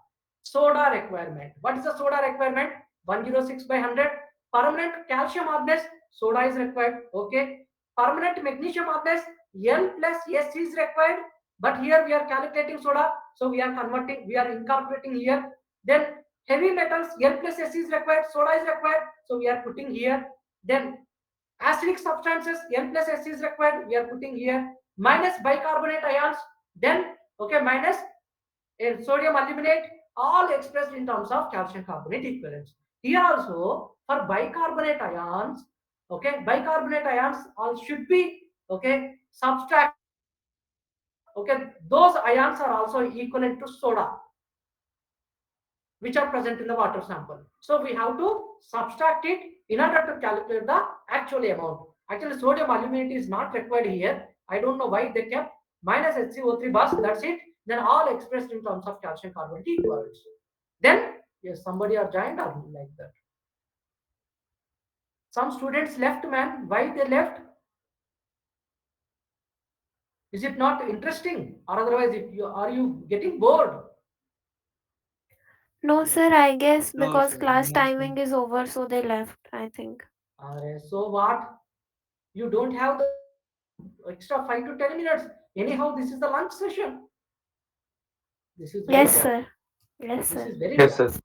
soda requirement. What is the soda requirement? 106 by 100. Permanent calcium hardness, soda is required. Okay. Permanent magnesium hardness, N plus S is required. But here we are calculating soda, so we are converting, we are incorporating here. Then heavy metals, N plus S is required, soda is required, so we are putting here. Then acidic substances, N plus S is required, we are putting here. Minus bicarbonate ions, then minus sodium aluminate, all expressed in terms of calcium carbonate equivalents. Here also for bicarbonate ions, bicarbonate ions all should be subtract. Those ions are also equivalent to soda, which are present in the water sample. So we have to subtract it in order to calculate the actual amount. Actually, sodium aluminate is not required here. I don't know why they kept minus HCO3 bus. That's it. Then all expressed in terms of calcium carbonate equivalents. Then yes, somebody are joined or like that. Some students left, man. Why they left? Is it not interesting, or otherwise, are you getting bored? No, sir, I guess No, because sir, class no, timing is over, so they left, I think. So what? You don't have the extra 5 to 10 minutes. Anyhow, this is the lunch session. This is very Yes, important. sir. Yes, This sir. is very Yes, rare. sir.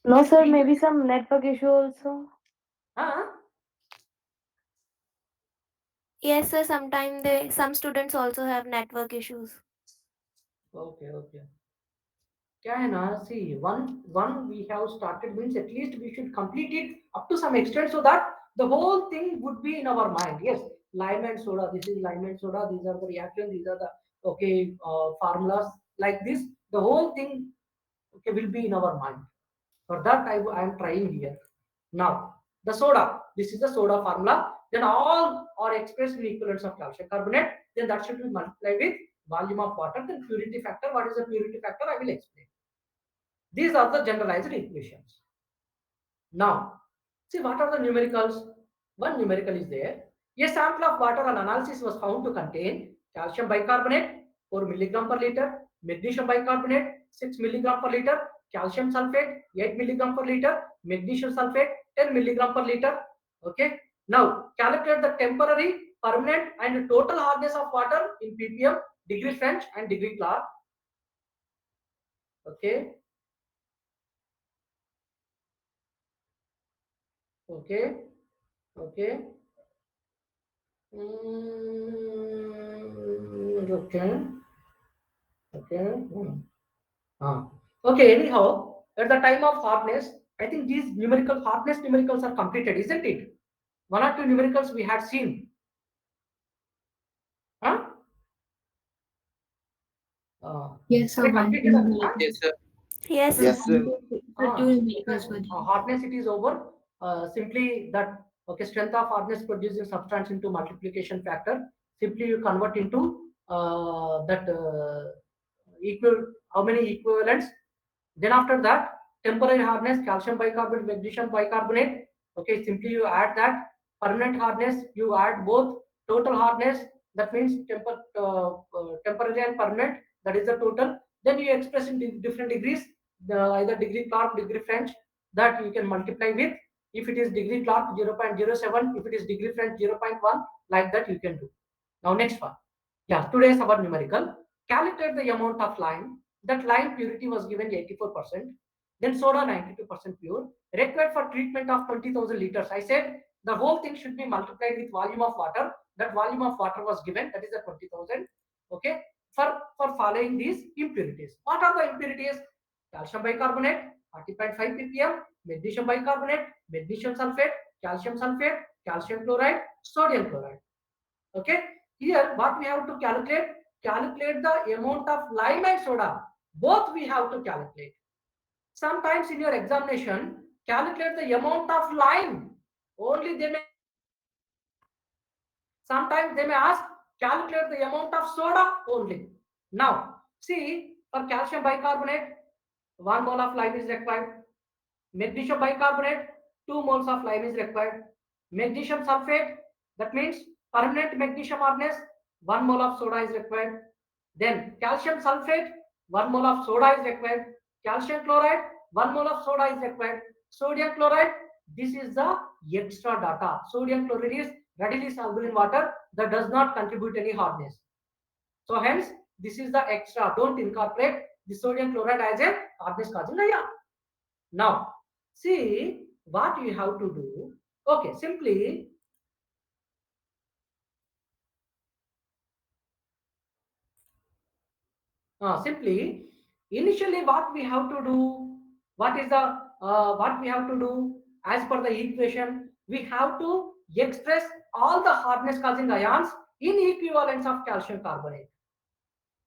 No, sir. Maybe some network issue also. Huh? Yes, sir. Sometimes some students also have network issues. Okay, okay. Can see one we have started means at least we should complete it up to some extent so that the whole thing would be in our mind. Yes, lime and soda. This is lime and soda. These are the reactions. These are the formulas like this. The whole thing okay will be in our mind. For that I am trying here. Now the soda. This is the soda formula. Then all are expressed in equivalents of calcium carbonate. Then that should be multiplied with volume of water. Then purity factor. What is the purity factor? I will explain. These are the generalized equations. Now, see what are the numericals? One numerical is there. A sample of water on analysis was found to contain calcium bicarbonate 4 milligram per liter, magnesium bicarbonate 6 milligram per liter, calcium sulfate 8 milligram per liter, magnesium sulfate 10 milligram per liter. Okay. Now, calculate the temporary, permanent, and total hardness of water in ppm, degree French, and degree Clark. Okay. Okay. Okay. Okay. Okay. Okay. Anyhow, at the time of hardness, I think these numerical hardness numericals are completed, isn't it? One or two numericals we had seen. Huh? Yes, sir. They One, completed. two, Huh? Yes, sir. Yes, sir. Yes, sir. two numericals were there. Hardness it is over. Simply that okay strength of hardness producing substance into multiplication factor. Simply you convert into that equal how many equivalents. Then after that temporary hardness calcium bicarbonate magnesium bicarbonate. Okay, simply you add that permanent hardness. You add both total hardness. That means temporary and permanent. That is the total. Then you express in different degrees. The either degree Clark, degree French that you can multiply with. If it is degree Clark 0.07, if it is degree French 0.1, like that you can do. Now next one. Yeah, today's our numerical. Calculate the amount of lime. That lime purity was given 84%. Then soda 92% pure. Required for treatment of 20,000 liters. I said the whole thing should be multiplied with volume of water. That volume of water was given. That is the 20,000. Okay. For following these impurities. What are the impurities? Calcium bicarbonate 40.5 ppm, magnesium bicarbonate, magnesium sulfate, calcium chloride, sodium chloride. Okay. Here what we have to calculate? Calculate the amount of lime and soda. Both we have to calculate. Sometimes in your examination, calculate the amount of lime. Only they may. Sometimes they may ask calculate the amount of soda only. Now see for calcium bicarbonate, 1 mole of lime is required. Magnesium bicarbonate, 2 moles of lime is required. Magnesium sulfate, that means permanent magnesium hardness, 1 mole of soda is required. Then calcium sulfate, 1 mole of soda is required. Calcium chloride, 1 mole of soda is required. Sodium chloride, this is the extra data. Sodium chloride is readily soluble in water that does not contribute any hardness. So hence, this is the extra. Don't incorporate the sodium chloride as a hardness causing layer. Now, see what you have to do. Okay, simply initially what we have to do, what is the what we have to do as per the equation, we have to express all the hardness causing ions in equivalence of calcium carbonate.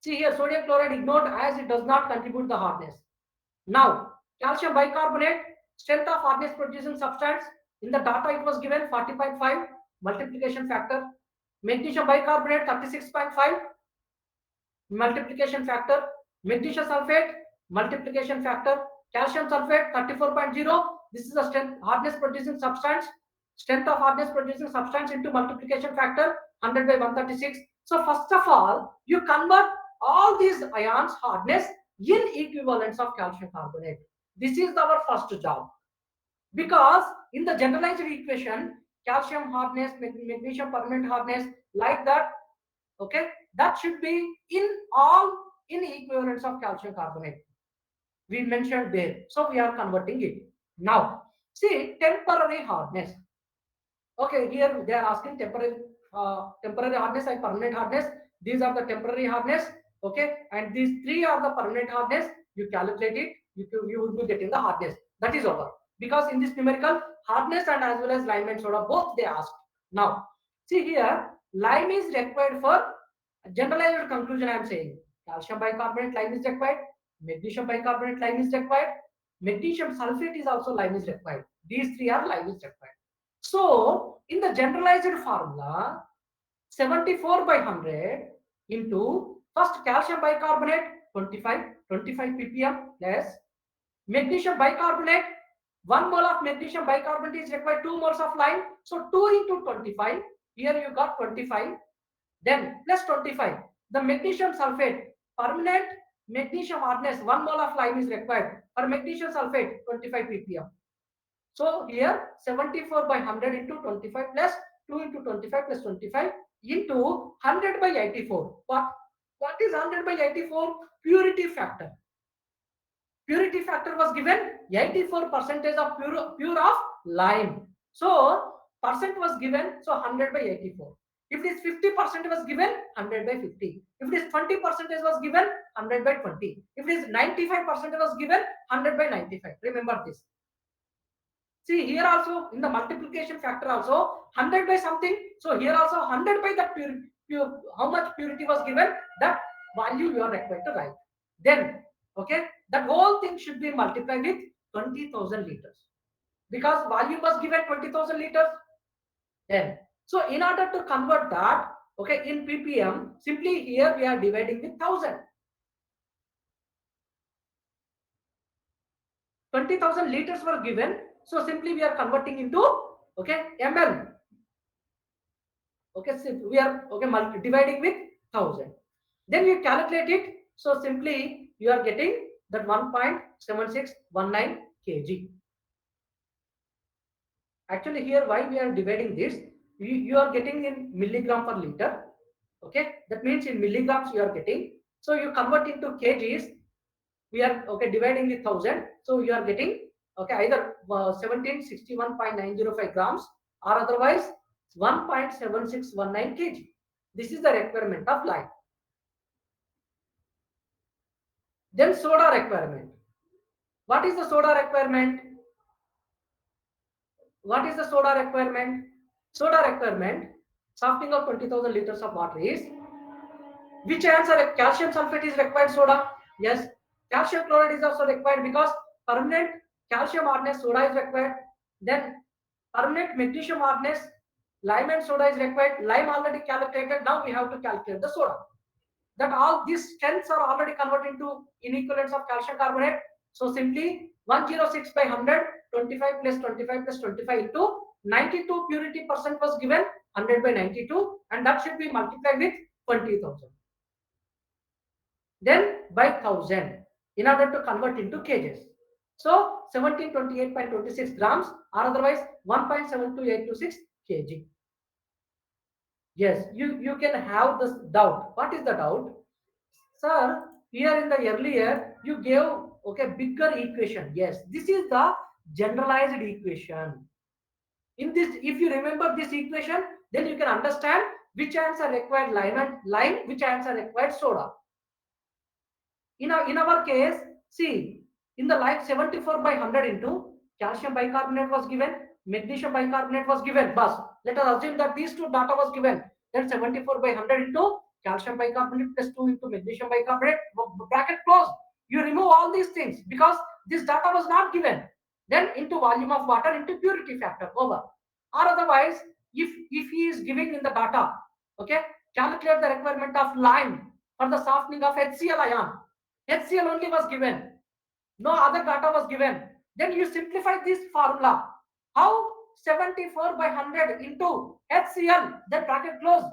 See here, sodium chloride ignored as it does not contribute the hardness. Now, calcium bicarbonate, strength of hardness producing substance. In the data, it was given 40.5 multiplication factor. Magnesium bicarbonate 36.5 multiplication factor. Magnesium sulfate multiplication factor. Calcium sulfate 34.0. This is the strength hardness producing substance. Strength of hardness producing substance into multiplication factor 100 by 136. So first of all, you convert all these ions hardness in equivalence of calcium carbonate. This is our first job. Because in the generalized equation, calcium hardness, magnesium permanent hardness, like that, okay, that should be in all in equivalence of calcium carbonate. We mentioned there. So we are converting it. Now, see temporary hardness. Okay, here they are asking temporary hardness and permanent hardness. These are the temporary hardness. Okay, and these three are the permanent hardness. You calculate it, you will be getting the hardness. That is over. Because in this numerical, hardness and as well as lime and soda, both they asked. Now, see here, lime is required for generalized conclusion. I am saying calcium bicarbonate lime is required, magnesium bicarbonate lime is required, magnesium sulfate is also lime is required. These three are lime is required. So, in the generalized formula, 74 by 100 into first calcium bicarbonate 25 ppm less magnesium bicarbonate, 1 mole of magnesium bicarbonate is required, 2 moles of lime. So 2 into 25, here you got 25, then plus 25. The magnesium sulfate, permanent magnesium hardness, 1 mole of lime is required. For magnesium sulfate, 25 ppm. So here 74 by 100 into 25 plus 2 into 25 plus 25 into 100 by 84. What is 100 by 84? Purity factor. Purity factor was given 84% of pure of lime. So percent was given, so 100 by 84. If it is 50% was given, 100 by 50. If it is 20% was given, 100 by 20. If it is 95% was given, 100 by 95. Remember this. See here also in the multiplication factor also 100 by something. So here also 100 by that pure how much purity was given, that value you are required to write. Then okay, that whole thing should be multiplied with 20,000 liters because volume was given 20,000 liters. Then so in order to convert that, okay, in ppm, simply here we are dividing with 1000. 20,000 liters were given, so simply we are converting into okay ml. Okay, so we are okay dividing with 1000. Then you calculate it. So simply you are getting that 1.7619 kg. Actually here why we are dividing this, you are getting in milligram per liter. Okay, that means in milligrams you are getting. So you convert into kgs. We are okay dividing with 1000. So you are getting okay either 1761.905 grams or otherwise 1.7619 kg. This is the requirement of lime. Then soda requirement. What is the soda requirement? What is the soda requirement? Soda requirement, softening of 20,000 liters of water is, which answer? Calcium sulfate is required soda. Yes. Calcium chloride is also required because permanent calcium hardness soda is required. Then permanent magnesium hardness lime and soda is required. Lime already calculated. Now we have to calculate the soda. That all these strengths are already converted into inequivalents of calcium carbonate. So simply 106 by 100, 25 plus 25 plus 25 into 92 purity percent was given, 100 by 92, and that should be multiplied with 20,000. Then by 1000 in order to convert into kgs. So 1728.26 grams or otherwise 1.72826 kg. Yes, you can have this doubt. What is the doubt? Sir, here in the earlier you gave okay bigger equation. Yes, this is the generalized equation. In this, if you remember this equation, then you can understand which answer required lime, which answer required soda. In our case, see, in the lime 74 by 100 into calcium bicarbonate was given, magnesium bicarbonate was given. But let us assume that these two data was given. Then 74 by 100 into calcium bicarbonate plus 2 into magnesium bicarbonate, bracket close. You remove all these things because this data was not given. Then into volume of water into purity factor over. Or otherwise, if he is giving in the data, okay, calculate the requirement of lime for the softening of HCl ion. HCl only was given. No other data was given. Then you simplify this formula. How? 74 by 100 into HCl, then bracket close.